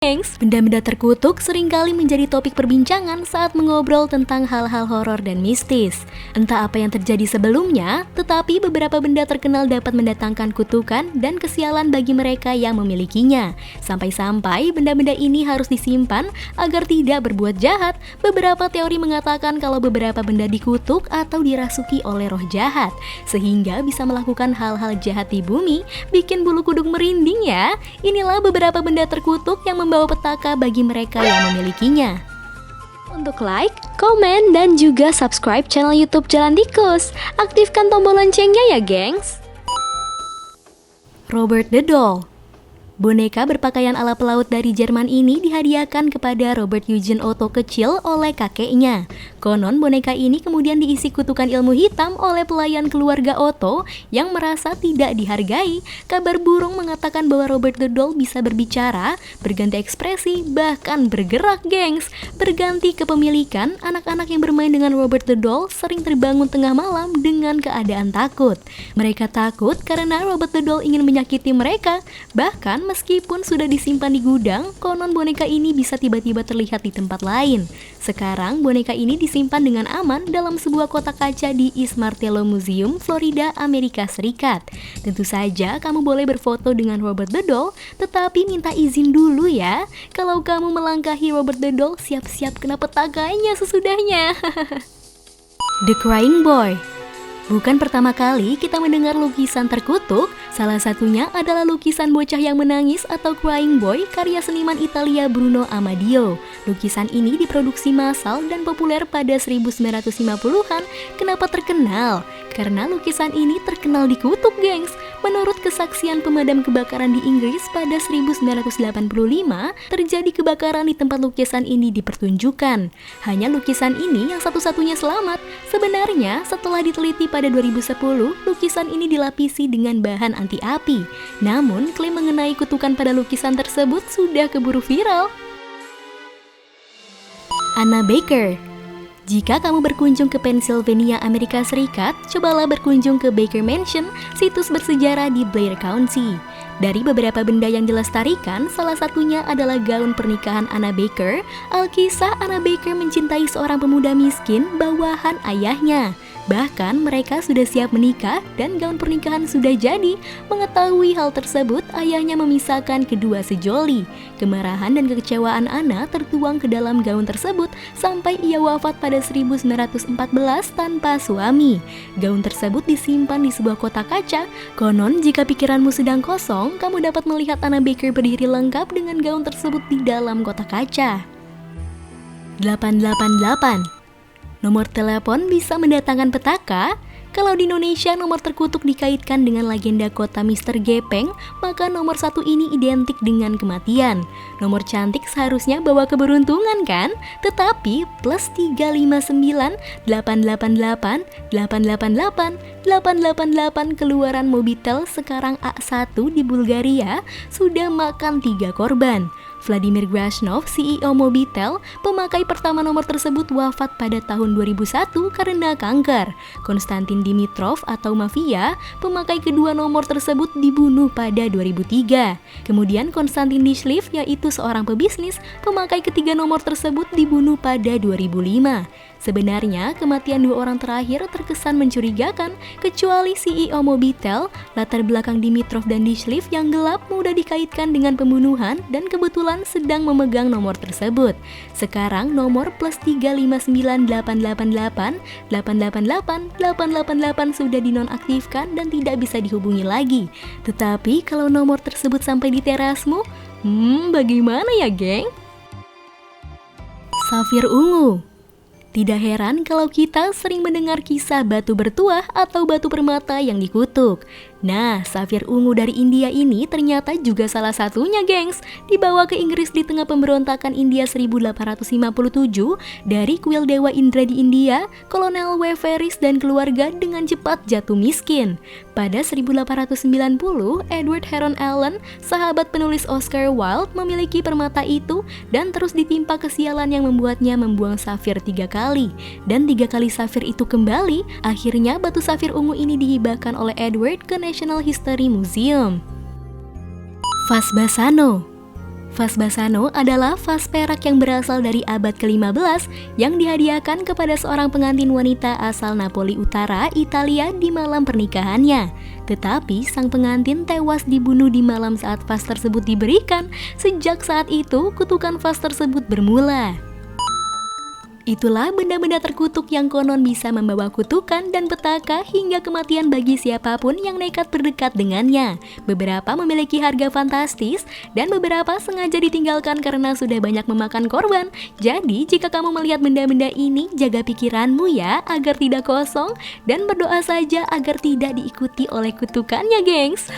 Gengs, benda-benda terkutuk seringkali menjadi topik perbincangan saat mengobrol tentang hal-hal horor dan mistis. Entah apa yang terjadi sebelumnya, tetapi beberapa benda terkenal dapat mendatangkan kutukan dan kesialan bagi mereka yang memilikinya. Sampai-sampai benda-benda ini harus disimpan agar tidak berbuat jahat. Beberapa teori mengatakan kalau beberapa benda dikutuk atau dirasuki oleh roh jahat, sehingga bisa melakukan hal-hal jahat di bumi, bikin bulu kuduk merinding ya. Inilah beberapa benda terkutuk yang membawa petaka bagi mereka yang memilikinya. Untuk like, komen, dan juga subscribe channel YouTube Jalan Tikus. Aktifkan tombol loncengnya ya, gengs. Robert the Doll. Boneka berpakaian ala pelaut dari Jerman ini dihadiahkan kepada Robert Eugene Otto kecil oleh kakeknya. Konon boneka ini kemudian diisi kutukan ilmu hitam oleh pelayan keluarga Otto yang merasa tidak dihargai. Kabar burung mengatakan bahwa Robert the Doll bisa berbicara, berganti ekspresi, bahkan bergerak, gengs. Berganti kepemilikan, anak-anak yang bermain dengan Robert the Doll sering terbangun tengah malam dengan keadaan takut. Mereka takut karena Robert the Doll ingin menyakiti mereka. Bahkan meskipun sudah disimpan di gudang, konon boneka ini bisa tiba-tiba terlihat di tempat lain. Sekarang boneka ini disimpan dengan aman dalam sebuah kotak kaca di East Martello Museum, Florida, Amerika Serikat. Tentu saja kamu boleh berfoto dengan Robert the Doll, tetapi minta izin dulu ya. Kalau kamu melangkahi Robert the Doll, siap-siap kena petakanya sesudahnya. The Crying Boy. Bukan pertama kali kita mendengar lukisan terkutuk, salah satunya adalah lukisan bocah yang menangis atau Crying Boy karya seniman Italia Bruno Amadio. Lukisan ini diproduksi massal dan populer pada 1950-an. Kenapa terkenal? Karena lukisan ini terkenal dikutuk, gengs. Menurut kesaksian pemadam kebakaran di Inggris pada 1985, terjadi kebakaran di tempat lukisan ini dipertunjukkan. Hanya lukisan ini yang satu-satunya selamat. Sebenarnya, setelah diteliti pada 2010, lukisan ini dilapisi dengan bahan anti api. Namun, klaim mengenai kutukan pada lukisan tersebut sudah keburu viral. Anna Baker. Jika kamu berkunjung ke Pennsylvania, Amerika Serikat, cobalah berkunjung ke Baker Mansion, situs bersejarah di Blair County. Dari beberapa benda yang dilestarikan, salah satunya adalah gaun pernikahan Anna Baker. Alkisah Anna Baker mencintai seorang pemuda miskin bawahan ayahnya. Bahkan mereka sudah siap menikah dan gaun pernikahan sudah jadi. Mengetahui hal tersebut, ayahnya memisahkan kedua sejoli. Kemarahan dan kekecewaan Anna tertuang ke dalam gaun tersebut sampai ia wafat pada 1914 tanpa suami. Gaun tersebut disimpan di sebuah kotak kaca. Konon jika pikiranmu sedang kosong, kamu dapat melihat Anna Baker berdiri lengkap dengan gaun tersebut di dalam kotak kaca. 888. Nomor telepon bisa mendatangkan petaka. Kalau di Indonesia nomor terkutuk dikaitkan dengan legenda kota Mr. Gepeng, maka nomor 1 ini identik dengan kematian. Nomor cantik seharusnya bawa keberuntungan kan? Tetapi plus 359, 888, 888, 888 keluaran Mobitel sekarang A1 di Bulgaria sudah makan 3 korban. Vladimir Grashnov, CEO Mobitel, pemakai pertama nomor tersebut wafat pada tahun 2001 karena kanker. Konstantin Dimitrov atau Mafia, pemakai kedua nomor tersebut dibunuh pada 2003. Kemudian Konstantin Dishlev, yaitu seorang pebisnis, pemakai ketiga nomor tersebut dibunuh pada 2005. Sebenarnya, kematian dua orang terakhir terkesan mencurigakan, kecuali CEO Mobitel. Latar belakang Dimitrov dan Dishlev yang gelap mudah dikaitkan dengan pembunuhan dan kebetulan sedang memegang nomor tersebut. Sekarang nomor plus 3598888 888 888 sudah dinonaktifkan dan tidak bisa dihubungi lagi. Tetapi kalau nomor tersebut sampai di terasmu, bagaimana ya, geng? Safir ungu. Tidak heran kalau kita sering mendengar kisah batu bertuah atau batu permata yang dikutuk. Nah, safir ungu dari India ini ternyata juga salah satunya, gengs. Dibawa ke Inggris di tengah pemberontakan India 1857 dari kuil Dewa Indra di India, Kolonel W. Ferris dan keluarga dengan cepat jatuh miskin. Pada 1890, Edward Heron Allen, sahabat penulis Oscar Wilde, memiliki permata itu dan terus ditimpa kesialan yang membuatnya membuang safir 3 kali. Dan 3 kali safir itu kembali, akhirnya batu safir ungu ini dihibahkan oleh Edward ke National History Museum. Vas Bassano. Vas Bassano adalah vas perak yang berasal dari abad ke-15 yang dihadiahkan kepada seorang pengantin wanita asal Napoli Utara, Italia di malam pernikahannya. Tetapi sang pengantin tewas dibunuh di malam saat vas tersebut diberikan. Sejak saat itu, kutukan vas tersebut bermula. Itulah benda-benda terkutuk yang konon bisa membawa kutukan dan petaka hingga kematian bagi siapapun yang nekat berdekat dengannya. Beberapa memiliki harga fantastis dan beberapa sengaja ditinggalkan karena sudah banyak memakan korban. Jadi jika kamu melihat benda-benda ini, jaga pikiranmu ya agar tidak kosong dan berdoa saja agar tidak diikuti oleh kutukannya, gengs.